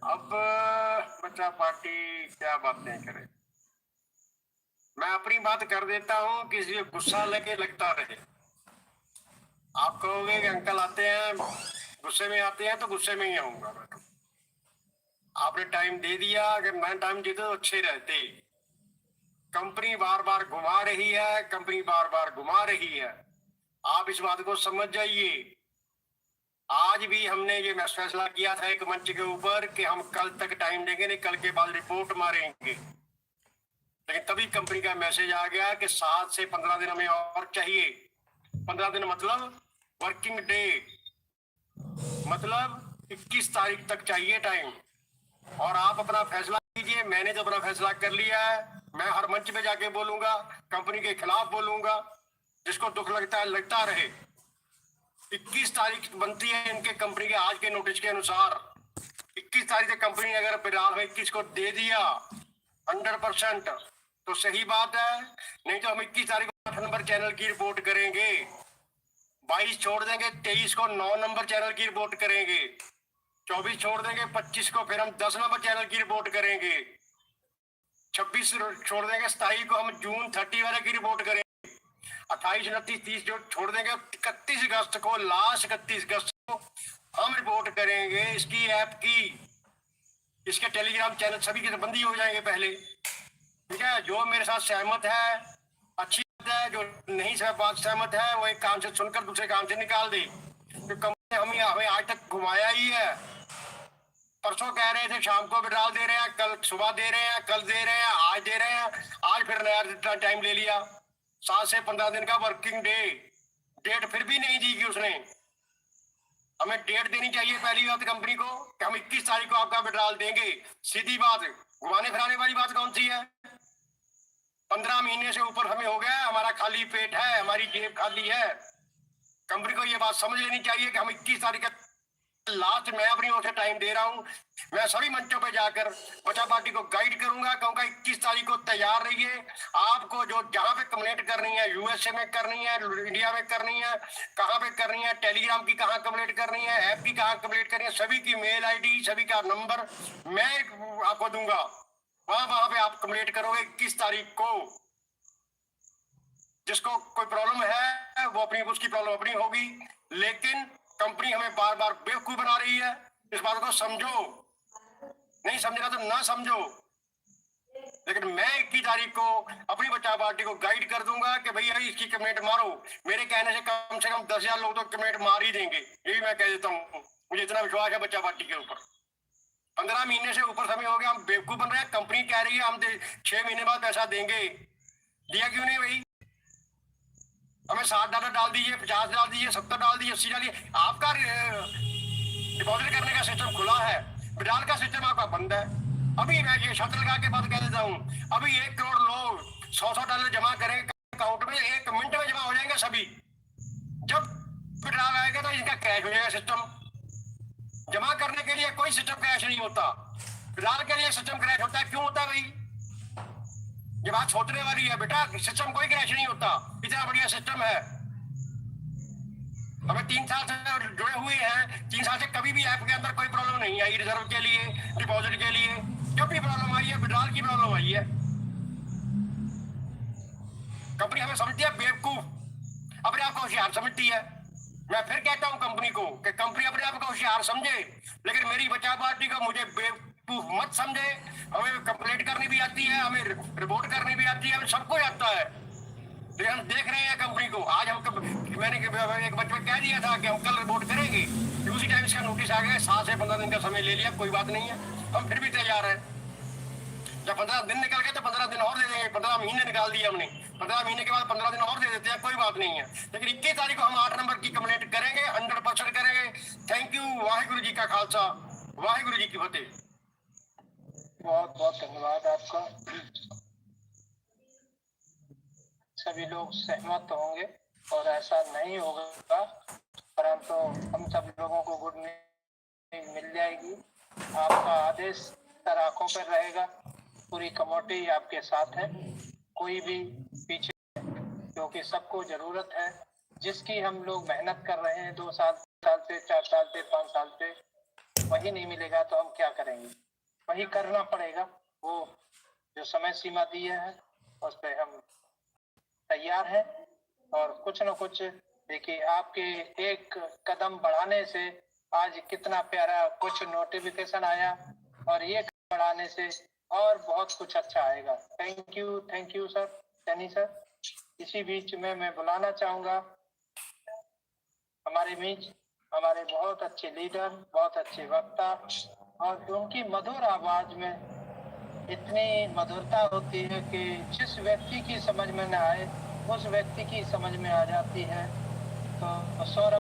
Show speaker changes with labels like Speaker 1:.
Speaker 1: अब बच्चा पार्टी क्या बातें करे। मैं अपनी बात कर देता हूँ, किसी को गुस्सा लगे लगता रहे। आप कहोगे कि अंकल आते हैं गुस्से में आते हैं, तो गुस्से में ही आऊंगा मैं। आपने टाइम दे दिया, अगर मैं टाइम देता तो अच्छे रहते। कंपनी बार बार घुमा रही है, कंपनी बार बार घुमा रही है। आप इस बात को समझ जाइए। आज भी हमने ये फैसला किया था एक मंच के ऊपर कि हम कल तक टाइम देंगे, नहीं कल के बाद रिपोर्ट मारेंगे। लेकिन तभी कंपनी का मैसेज आ गया कि 7 से 15 दिन हमें और चाहिए। 15 दिन मतलब वर्किंग डे, मतलब 21 तारीख तक चाहिए टाइम। और आप अपना फैसला कीजिए। मैंने तो अपना फैसला कर लिया है। मैं हर मंच पे जाके बोलूंगा, कंपनी के खिलाफ बोलूंगा। जिसको दुख लगता है लगता रहे। 21 तारीख बनती है इनके कंपनी के आज के नोटिस के अनुसार। 21 तारीख से कंपनी अगर फिलहाल 21 को दे दिया 100%, तो सही बात है। नहीं तो हम 21 तारीख को 8 नंबर चैनल की रिपोर्ट करेंगे, 22 छोड़ देंगे, 23 को 9 नंबर चैनल की रिपोर्ट करेंगे, 24 छोड़ देंगे, 25 को फिर हम 10 नंबर चैनल की रिपोर्ट करेंगे, 26 छोड़ देंगे, 27 को हम जून 30 वाले की रिपोर्ट करेंगे, 28, 29, 30 जो छोड़ देंगे, 31 अगस्त को, लास्ट 31 अगस्त को हम रिपोर्ट करेंगे इसकी ऐप की। इसके टेलीग्राम चैनल सभी के बंदी हो जाएंगे पहले। ठीक है, जो मेरे साथ सहमत है अच्छी बात है, जो नहीं सहमत है वो एक काम से सुनकर दूसरे काम से निकाल दे। तो कंपनी हमें आज तक घुमाया ही है। परसों कह रहे थे शाम को विड्रॉल दे रहे हैं, कल सुबह दे रहे हैं, कल दे रहे हैं, आज दे रहे हैं, आज फिर नया टाइम ले लिया। 7 से 15 दिन का वर्किंग डे। डेट फिर भी नहीं दी कि उसने। हमें डेट देनी चाहिए पहली बात कंपनी को कि हम 21 तारीख को आपका विड्रॉल देंगे। सीधी बात, घुमाने फिराने वाली बात कौन सी है। 15 महीने से ऊपर हमें हो गया, हमारा खाली पेट है, हमारी जेब खाली है। कंपनी को ये बात समझ लेनी चाहिए कि हम 21 तारीख का लास्ट मैं अपनी ओर से टाइम दे रहा हूं। मैं सभी मंचों पे जाकर बचा पार्टी को गाइड करूंगा, कहूंगा 21 तारीख को तैयार रहिए। आपको जो जहां पे कंप्लेंट करनी है, यूएसए में करनी है, इंडिया में करनी है, कहां पे करनी है, टेलीग्राम की कहां कंप्लेंट करनी है, ऐप की कहां कंप्लेंट करनी है, सभी की मेल आईडी, सभी का नंबर मैं आपको दूंगा। वहां पे आप कंप्लेंट करोगे 21 तारीख को। जिसको कोई प्रॉब्लम है वो अपनी उसकी प्रॉब्लम अपनी होगी, लेकिन कंपनी हमें बार बार बेवकूफ बना रही है। इस बात को समझो। नहीं समझेगा तो ना समझो। लेकिन मैं 21 तारीख को अपनी बच्चा पार्टी को गाइड कर दूंगा कि भैया इसकी कमेंट मारो। मेरे कहने से कम 10,000 लोग तो कमेंट मार ही देंगे, ये भी मैं कह देता हूँ। मुझे इतना विश्वास है बच्चा पार्टी के ऊपर। 15 महीने से ऊपर समय हो गया, हम बेवकूफ बन रहे हैं। कंपनी कह रही है हम 6 महीने बाद पैसा देंगे, दिया क्यों नहीं भाई। हमें $60 डाल दीजिए, 50 डाल दीजिए, 70 डाल दीजिए, 80 डालिए। आपका डिपॉजिट करने का सिस्टम खुला है, विड्रॉल का सिस्टम आपका बंद है। अभी मैं ये शर्त लगा के बात कह देता हूँ, अभी 1 करोड़ लोग $100 जमा करेंगे अकाउंट में, 1 मिनट में जमा हो जाएंगे सभी। जब विड्रॉल आएगा तो इनका कैश हो जाएगा सिस्टम। जमा करने के लिए कोई सिस्टम क्रैश नहीं होता, विड्रॉल के लिए सिस्टम क्रैश होता है। क्यों होता है भाई, ये बात सोचने वाली है बेटा। सिस्टम कोई क्रैश नहीं होता, इतना बढ़िया सिस्टम है। हमें 3 साल से जुड़े हुए हैं, 3 साल से कभी भी ऐप के अंदर कोई प्रॉब्लम नहीं आई। रिजर्व के लिए, डिपॉजिट के लिए जब भी प्रॉब्लम आई है, विड्रॉल की प्रॉब्लम आई है। कंपनी हमें समझती है बेवकूफ, अपने आप को होशियार समझती है। मैं फिर कहता हूं कंपनी को कि कंपनी अपने आप को होशियार समझे, लेकिन मेरी बचाव पार्टी को मुझे बेवकूफ मत समझे। हमें कंप्लेंट करनी भी आती है, हमें रिपोर्ट करनी भी आती है, हमें सबको आता है। तो हम देख रहे हैं कंपनी को। आज मैंने एक बच्चे में कह दिया था कि हम कल रिपोर्ट करेंगे, उसी टाइम इसका नोटिस आ गया। 7 से 15 दिन का समय ले लिया, कोई बात नहीं है, हम फिर भी तैयार हैं। जब 15 दिन निकल गए तो 15 दिन और दे देंगे। 15 महीने निकाल दिए हमने, 15 महीने के बाद 15 दिन और दे देते हैं, कोई बात नहीं है। लेकिन 21 तारीख को हम 8 नंबर की कंप्लेंट करेंगे, 100% करेंगे। Thank you. वाहिगुरु जी का खालसा, वाहिगुरु जी की फतेह।
Speaker 2: बहुत बहुत धन्यवाद आपका। सभी लोग सहमत होंगे और ऐसा नहीं होगा, परंतु हम सब लोगों को गुड न्यूज मिल जाएगी। आपका आदेश सर आंखों पर रहेगा, पूरी कमेटी आपके साथ है, कोई भी पीछे, क्योंकि सबको जरूरत है। जिसकी हम लोग मेहनत कर रहे हैं 2 साल से, 4 साल से, 5 साल से, वही नहीं मिलेगा तो हम क्या करेंगे? वही करना पड़ेगा। वो जो समय सीमा दी है उस पे हम तैयार हैं। और कुछ न कुछ देखिए, आपके एक कदम बढ़ाने से आज कितना प्यारा कुछ नोटिफिकेशन आया, और ये बढ़ाने से और बहुत कुछ अच्छा आएगा। Thank you sir, Saini sir. इसी बीच में मैं बुलाना चाहूंगा हमारे बीच हमारे बहुत अच्छे लीडर, बहुत अच्छे वक्ता, और उनकी मधुर आवाज में इतनी मधुरता होती है कि जिस व्यक्ति की समझ में न आए उस व्यक्ति की समझ में आ जाती है। तो सौरभ